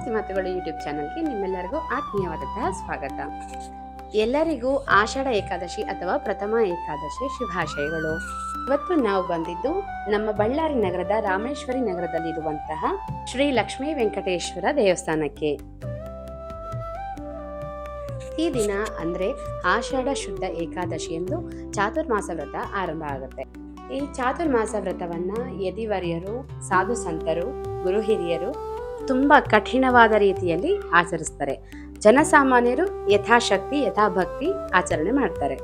ತ್ರಿಮೂರ್ತಿ ಮಾತುಗಳು ಯೂಟ್ಯೂಬ್ ಚಾನಲ್ಗೆ ನಿಮ್ಮೆಲ್ಲರಿಗೂ ಆತ್ಮೀಯವಾದಂತಹ ಸ್ವಾಗತ. ಎಲ್ಲರಿಗೂ ಆಷಾಢ ಏಕಾದಶಿ ಅಥವಾ ಪ್ರಥಮ ಏಕಾದಶಿ ಶುಭಾಶಯಗಳು. ಇವತ್ತು ನಾವು ಬಂದಿದ್ದು ನಮ್ಮ ಬಳ್ಳಾರಿ ನಗರದ ರಾಮೇಶ್ವರಿ ನಗರದಲ್ಲಿರುವಂತಹ ಶ್ರೀ ಲಕ್ಷ್ಮೀ ವೆಂಕಟೇಶ್ವರ ದೇವಸ್ಥಾನಕ್ಕೆ. ಈ ದಿನ ಅಂದ್ರೆ ಆಷಾಢ ಶುದ್ಧ ಏಕಾದಶಿ ಎಂದು ಚಾತುರ್ಮಾಸ ವ್ರತ ಆರಂಭ ಆಗುತ್ತೆ. ಈ ಚಾತುರ್ಮಾಸ ವ್ರತವನ್ನ ಯತಿವರ್ಯರು, ಸಾಧು ಸಂತರು, ಗುರು ಹಿರಿಯರು ತುಂಬಾ ಕಠಿಣವಾದ ರೀತಿಯಲ್ಲಿ ಆಚರಿಸ್ತಾರೆ. ಜನಸಾಮಾನ್ಯರು ಯಥಾಶಕ್ತಿ ಯಥಾಭಕ್ತಿ ಆಚರಣೆ ಮಾಡ್ತಾರೆ.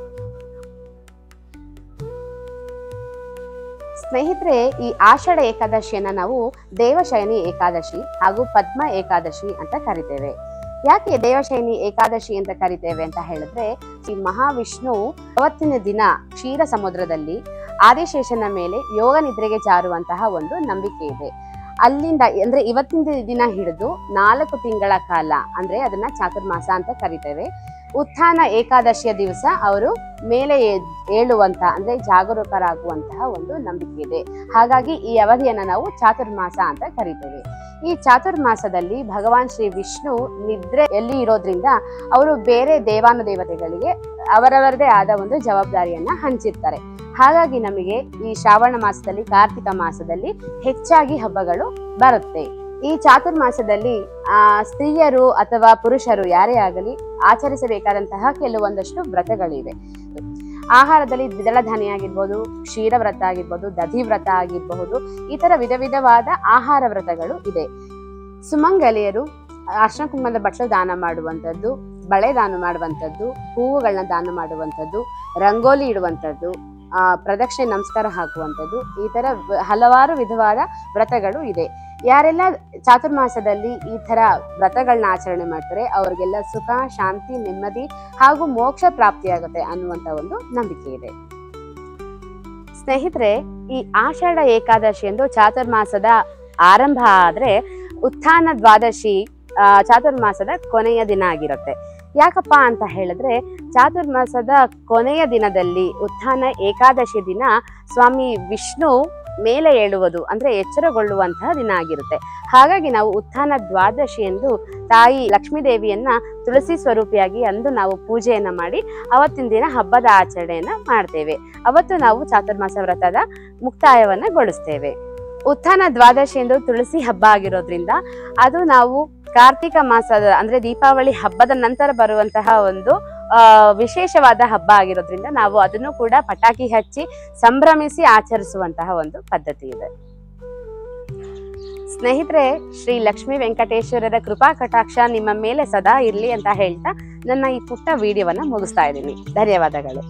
ಸ್ನೇಹಿತರೆ, ಈ ಆಷಾಢ ಏಕಾದಶಿಯನ್ನ ನಾವು ದೇವಶಯನಿ ಏಕಾದಶಿ ಹಾಗೂ ಪದ್ಮ ಏಕಾದಶಿ ಅಂತ ಕರಿತೇವೆ. ಯಾಕೆ ದೇವಶಯನಿ ಏಕಾದಶಿ ಅಂತ ಕರಿತೇವೆ ಅಂತ ಹೇಳಿದ್ರೆ, ಈ ಮಹಾವಿಷ್ಣು ಅವತ್ತಿನ ದಿನ ಕ್ಷೀರ ಸಮುದ್ರದಲ್ಲಿ ಆದಿಶೇಷನ ಮೇಲೆ ಯೋಗ ನಿದ್ರೆಗೆ ಜಾರುವಂತಹ ಒಂದು ನಂಬಿಕೆ ಇದೆ. ಅಲ್ಲಿಂದ ಅಂದ್ರೆ ಇವತ್ತಿನ ದಿನ ಹಿಡಿದು 4 ತಿಂಗಳ ಕಾಲ ಅಂದ್ರೆ ಅದನ್ನ ಚಾತುರ್ಮಾಸ ಅಂತ ಕರಿತೇವೆ. ಉತ್ಥಾನ ಏಕಾದಶಿಯ ದಿವಸ ಅವರು ಮೇಲೆ ಏಳುವಂತ ಅಂದ್ರೆ ಜಾಗರೂಕರಾಗುವಂತಹ ಒಂದು ನಂಬಿಕೆ ಇದೆ. ಹಾಗಾಗಿ ಈ ಅವಧಿಯನ್ನ ನಾವು ಚಾತುರ್ಮಾಸ ಅಂತ ಕರಿತೇವೆ. ಈ ಚಾತುರ್ಮಾಸದಲ್ಲಿ ಭಗವಾನ್ ಶ್ರೀ ವಿಷ್ಣು ನಿದ್ರೆಯಲ್ಲಿ ಇರೋದ್ರಿಂದ ಅವರು ಬೇರೆ ದೇವಾನುದೇವತೆಗಳಿಗೆ ಅವರವರದೇ ಆದ ಒಂದು ಜವಾಬ್ದಾರಿಯನ್ನ ಹಂಚಿರ್ತಾರೆ. ಹಾಗಾಗಿ ನಮಗೆ ಈ ಶ್ರಾವಣ ಮಾಸದಲ್ಲಿ, ಕಾರ್ತಿಕ ಮಾಸದಲ್ಲಿ ಹೆಚ್ಚಾಗಿ ಹಬ್ಬಗಳು ಬರುತ್ತೆ. ಈ ಚಾತುರ್ಮಾಸದಲ್ಲಿ ಸ್ತ್ರೀಯರು ಅಥವಾ ಪುರುಷರು ಯಾರೇ ಆಗಲಿ ಆಚರಿಸಬೇಕಾದಂತಹ ಕೆಲವೊಂದಷ್ಟು ವ್ರತಗಳಿವೆ. ಆಹಾರದಲ್ಲಿ ದ್ವಿದಳ ಧಾನ್ಯ ಆಗಿರ್ಬೋದು, ಕ್ಷೀರ ವ್ರತ ಆಗಿರ್ಬೋದು, ದಧಿ ವ್ರತ ಆಗಿರಬಹುದು, ಈ ತರ ವಿಧ ವಿಧವಾದ ಆಹಾರ ವ್ರತಗಳು ಇದೆ. ಸುಮಂಗಲಿಯರು ಅರ್ಶಿನ ಕುಂಕುಮದ ಬಟ್ಟಲು ದಾನ ಮಾಡುವಂಥದ್ದು, ಬಳೆ ದಾನ ಮಾಡುವಂಥದ್ದು, ಹೂವುಗಳನ್ನ ದಾನ ಮಾಡುವಂಥದ್ದು, ರಂಗೋಲಿ ಇಡುವಂಥದ್ದು, ಪ್ರದಕ್ಷಿಣೆ ನಮಸ್ಕಾರ ಹಾಕುವಂಥದ್ದು, ಈ ತರ ಹಲವಾರು ವಿಧವಾದ ವ್ರತಗಳು ಇದೆ. ಯಾರೆಲ್ಲ ಚಾತುರ್ಮಾಸದಲ್ಲಿ ಈ ತರ ವ್ರತಗಳನ್ನ ಆಚರಣೆ ಮಾಡ್ತಾರೆ ಅವ್ರಿಗೆಲ್ಲ ಸುಖ, ಶಾಂತಿ, ನೆಮ್ಮದಿ ಹಾಗೂ ಮೋಕ್ಷ ಪ್ರಾಪ್ತಿಯಾಗುತ್ತೆ ಅನ್ನುವಂತ ಒಂದು ನಂಬಿಕೆ ಇದೆ. ಸ್ನೇಹಿತರೆ, ಈ ಆಷಾಢ ಏಕಾದಶಿ ಎಂದು ಚಾತುರ್ಮಾಸದ ಆರಂಭ ಆದ್ರೆ ಉತ್ಥಾನ ದ್ವಾದಶಿ ಚಾತುರ್ಮಾಸದ ಕೊನೆಯ ದಿನ ಆಗಿರುತ್ತೆ. ಯಾಕಪ್ಪ ಅಂತ ಹೇಳಿದ್ರೆ, ಚಾತುರ್ಮಾಸದ ಕೊನೆಯ ದಿನದಲ್ಲಿ ಉತ್ಥಾನ ಏಕಾದಶಿ ದಿನ ಸ್ವಾಮಿ ವಿಷ್ಣು ಮೇಲೆ ಏಳುವುದು ಅಂದ್ರೆ ಎಚ್ಚರಗೊಳ್ಳುವಂತಹ ದಿನ ಆಗಿರುತ್ತೆ. ಹಾಗಾಗಿ ನಾವು ಉತ್ಥಾನ ದ್ವಾದಶಿ ಎಂದು ತಾಯಿ ಲಕ್ಷ್ಮೀ ದೇವಿಯನ್ನ ತುಳಸಿ ಸ್ವರೂಪಿಯಾಗಿ ಅಂದು ನಾವು ಪೂಜೆಯನ್ನ ಮಾಡಿ ಅವತ್ತಿನ ದಿನ ಹಬ್ಬದ ಆಚರಣೆಯನ್ನ ಮಾಡ್ತೇವೆ. ಅವತ್ತು ನಾವು ಚಾತುರ್ಮಾಸ ವ್ರತದ ಮುಕ್ತಾಯವನ್ನ ಗೊಳಿಸ್ತೇವೆ. ಉತ್ಥಾನ ದ್ವಾದಶಿ ಎಂದು ತುಳಸಿ ಹಬ್ಬ ಆಗಿರೋದ್ರಿಂದ ಅದು ನಾವು ಕಾರ್ತಿಕ ಮಾಸದ ಅಂದ್ರೆ ದೀಪಾವಳಿ ಹಬ್ಬದ ನಂತರ ಬರುವಂತಹ ಒಂದು ವಿಶೇಷವಾದ ಹಬ್ಬ ಆಗಿರೋದ್ರಿಂದ ನಾವು ಅದನ್ನು ಕೂಡ ಪಟಾಕಿ ಹಚ್ಚಿ ಸಂಭ್ರಮಿಸಿ ಆಚರಿಸುವಂತಹ ಒಂದು ಪದ್ಧತಿ ಇದೆ. ಸ್ನೇಹಿತರೆ, ಶ್ರೀ ಲಕ್ಷ್ಮೀ ವೆಂಕಟೇಶ್ವರರ ಕೃಪಾ ಕಟಾಕ್ಷ ನಿಮ್ಮ ಮೇಲೆ ಸದಾ ಇರ್ಲಿ ಅಂತ ಹೇಳ್ತಾ ನನ್ನ ಈ ಪುಟ್ಟ ವಿಡಿಯೋವನ್ನ ಮುಗಿಸ್ತಾ ಇದ್ದೀನಿ. ಧನ್ಯವಾದಗಳು.